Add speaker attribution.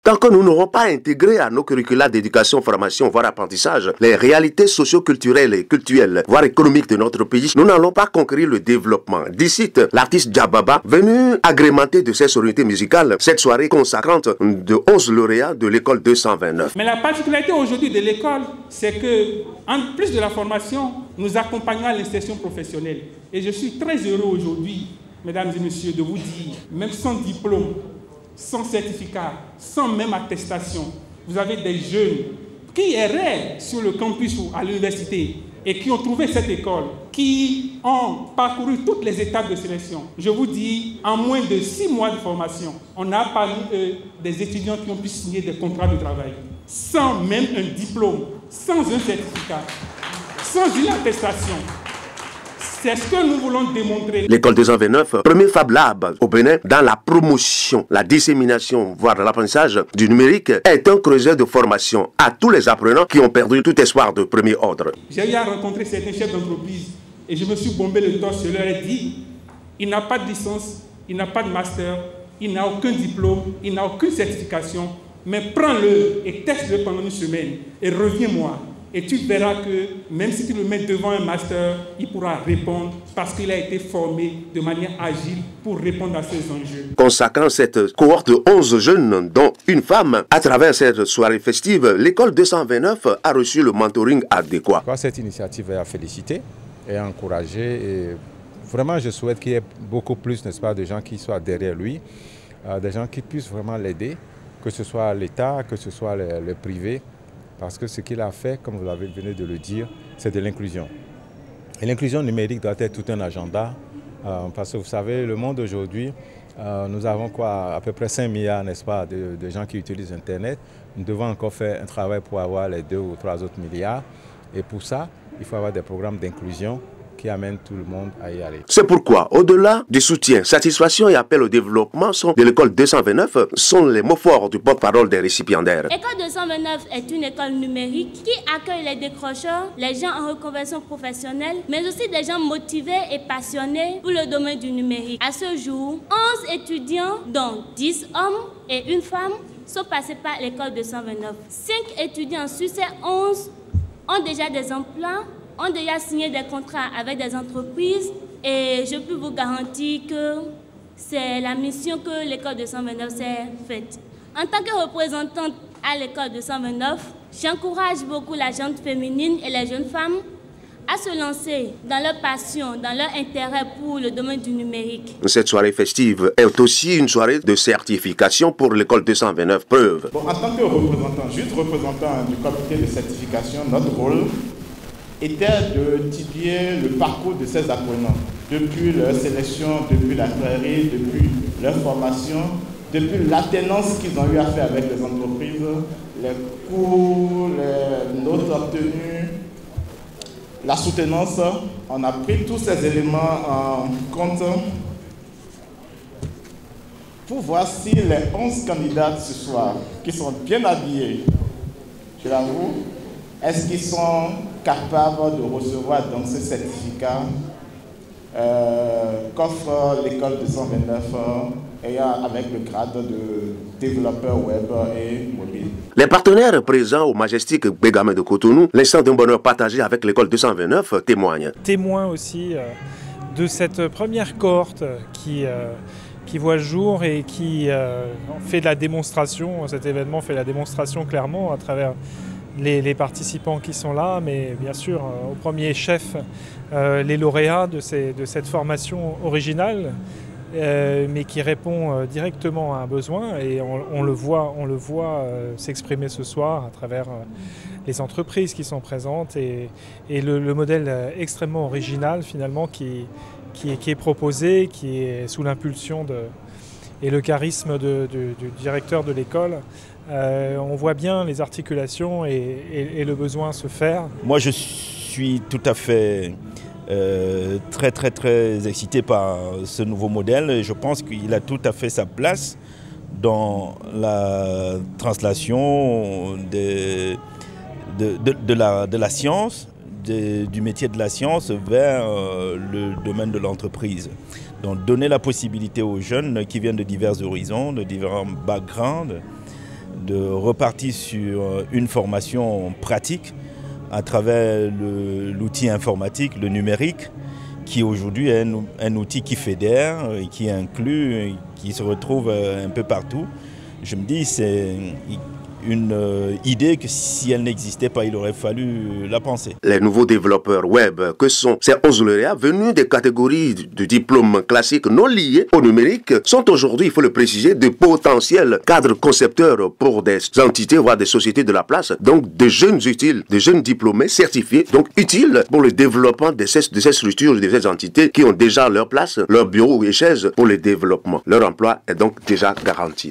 Speaker 1: Tant que nous n'aurons pas intégré à nos curricula d'éducation, formation, voire apprentissage, les réalités socio-culturelles et culturelles, voire économiques de notre pays, nous n'allons pas conquérir le développement. D'ici, l'artiste Djababa, venu agrémenter de ses sonorités musicales cette soirée consacrante de 11 lauréats de l'école 229.
Speaker 2: Mais la particularité aujourd'hui de l'école, c'est que, en plus de la formation, nous accompagnons à l'insertion professionnelle. Et je suis très heureux aujourd'hui, mesdames et messieurs, de vous dire, même sans diplôme, sans certificat, sans même attestation, vous avez des jeunes qui erraient sur le campus ou à l'université et qui ont trouvé cette école, qui ont parcouru toutes les étapes de sélection. Je vous dis, en moins de 6 mois de formation, on a parmi eux des étudiants qui ont pu signer des contrats de travail, sans même un diplôme, sans un certificat, sans une attestation. C'est ce que nous voulons démontrer.
Speaker 1: L'école 229, premier Fab Lab au Bénin, dans la promotion, la dissémination, voire l'apprentissage du numérique, est un creuseur de formation à tous les apprenants qui ont perdu tout espoir de premier ordre.
Speaker 2: J'ai eu à rencontrer certains chefs d'entreprise et je me suis bombé le torse. Je leur ai dit, il n'a pas de licence, il n'a pas de master, il n'a aucun diplôme, il n'a aucune certification, mais prends-le et teste-le pendant une semaine et reviens-moi. Et tu verras que même si tu le mets devant un master, il pourra répondre parce qu'il a été formé de manière agile pour répondre à ces enjeux.
Speaker 1: Consacrant cette cohorte de 11 jeunes, dont une femme, à travers cette soirée festive, l'école 229 a reçu le mentoring adéquat.
Speaker 3: Cette initiative est à féliciter et à encourager. Et vraiment, je souhaite qu'il y ait beaucoup plus, n'est-ce pas, de gens qui soient derrière lui, des gens qui puissent vraiment l'aider, que ce soit l'État, que ce soit le privé. Parce que ce qu'il a fait, comme vous venez de le dire, c'est de l'inclusion. Et l'inclusion numérique doit être tout un agenda. Parce que vous savez, le monde aujourd'hui, nous avons quoi, à peu près 5 milliards, n'est-ce pas, de gens qui utilisent Internet. Nous devons encore faire un travail pour avoir les 2 ou 3 autres milliards. Et pour ça, il faut avoir des programmes d'inclusion qui amènent tout le monde à y aller.
Speaker 1: C'est pourquoi, au-delà du soutien, satisfaction et appel au développement de l'école 229 sont les mots forts du porte-parole des récipiendaires.
Speaker 4: L'école 229 est une école numérique qui accueille les décrocheurs, les gens en reconversion professionnelle, mais aussi des gens motivés et passionnés pour le domaine du numérique. À ce jour, 11 étudiants, dont 10 hommes et une femme, sont passés par l'école 229. 5 étudiants sur ces 11 ont déjà des emplois, ont déjà signé des contrats avec des entreprises et je peux vous garantir que c'est la mission que l'école 229 s'est faite. En tant que représentante à l'école 229, j'encourage beaucoup la gente féminine et les jeunes femmes à se lancer dans leur passion, dans leur intérêt pour le domaine du numérique.
Speaker 1: Cette soirée festive est aussi une soirée de certification pour l'école 229 Preuve.
Speaker 5: Bon, en tant que représentant, juste représentant du comité de certification, notre rôle était d'étudier le parcours de ces apprenants, depuis leur sélection, depuis la prairie, depuis leur formation, depuis l'alternance qu'ils ont eu à faire avec les entreprises, les cours, les notes obtenues, la soutenance. On a pris tous ces éléments en compte pour voir si les 11 candidats ce soir, qui sont bien habillés, je l'avoue, est-ce qu'ils sont capables de recevoir donc ce certificat qu'offre l'école 229 avec le grade de développeur web et mobile.
Speaker 1: Les partenaires présents au Majestic Bégamin de Cotonou, l'instant d'un bonheur partagé avec l'école 229 témoignent.
Speaker 6: Témoin aussi de cette première cohorte qui voit le jour et qui fait de la démonstration. Cet événement fait la démonstration clairement à travers les participants qui sont là, mais bien sûr au premier chef les lauréats de cette formation originale, mais qui répond directement à un besoin et on le voit s'exprimer ce soir à travers les entreprises qui sont présentes et le modèle extrêmement original finalement qui est proposé, qui est sous l'impulsion et le charisme du directeur de l'école. On voit bien les articulations et le besoin se faire.
Speaker 7: Moi je suis tout à fait très excité par ce nouveau modèle. Je pense qu'il a tout à fait sa place dans la translation de la science, du métier de la science vers le domaine de l'entreprise. Donc donner la possibilité aux jeunes qui viennent de divers horizons, de différents backgrounds, de repartir sur une formation pratique à travers l'outil informatique, le numérique, qui aujourd'hui est un outil qui fédère, et qui inclut, qui se retrouve un peu partout. Je me dis, c'est une idée que si elle n'existait pas, il aurait fallu la penser.
Speaker 1: Les nouveaux développeurs web que sont ces 11 lauréats venus des catégories de diplômes classiques non liés au numérique sont aujourd'hui, il faut le préciser, de potentiels cadres concepteurs pour des entités, voire des sociétés de la place, donc de jeunes utiles, de jeunes diplômés certifiés, donc utiles pour le développement de ces structures, de ces entités qui ont déjà leur place, leur bureau et chaises pour le développement. Leur emploi est donc déjà garanti.